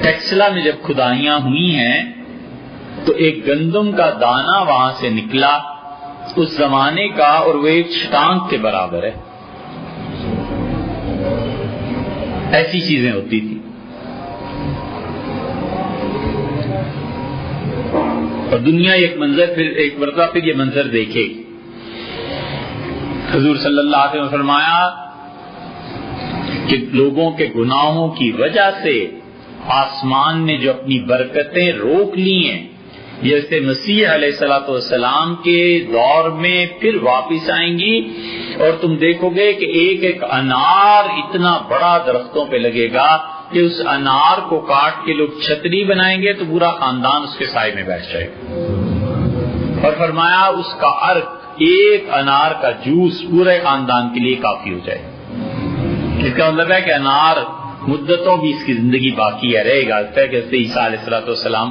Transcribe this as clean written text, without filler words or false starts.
ٹیکسلا میں جب کھدائیاں ہوئی ہیں تو ایک گندم کا دانہ وہاں سے نکلا اس زمانے کا، اور وہ ایک ٹانک کے برابر ہے. ایسی چیزیں ہوتی تھی. اور دنیا ایک منظر پھر ایک مرتبہ پھر یہ منظر دیکھے. حضور صلی اللہ علیہ وسلم نے فرمایا کہ لوگوں کے گناہوں کی وجہ سے آسمان نے جو اپنی برکتیں روک لی ہیں، جیسے مسیح علیہ السلام کے دور میں پھر واپس آئیں گی، اور تم دیکھو گے کہ ایک ایک انار اتنا بڑا درختوں پہ لگے گا کہ اس انار کو کاٹ کے لوگ چھتری بنائیں گے تو پورا خاندان اس کے سائے میں بیٹھ جائے گا. اور فرمایا اس کا عرق، ایک انار کا جوس پورے خاندان کے لیے کافی ہو جائے. اس کا مطلب ہے کہ انار مدتوں بھی اس کی زندگی باقی ہے، رہے گا. کہ عیسیٰ علیہ السلام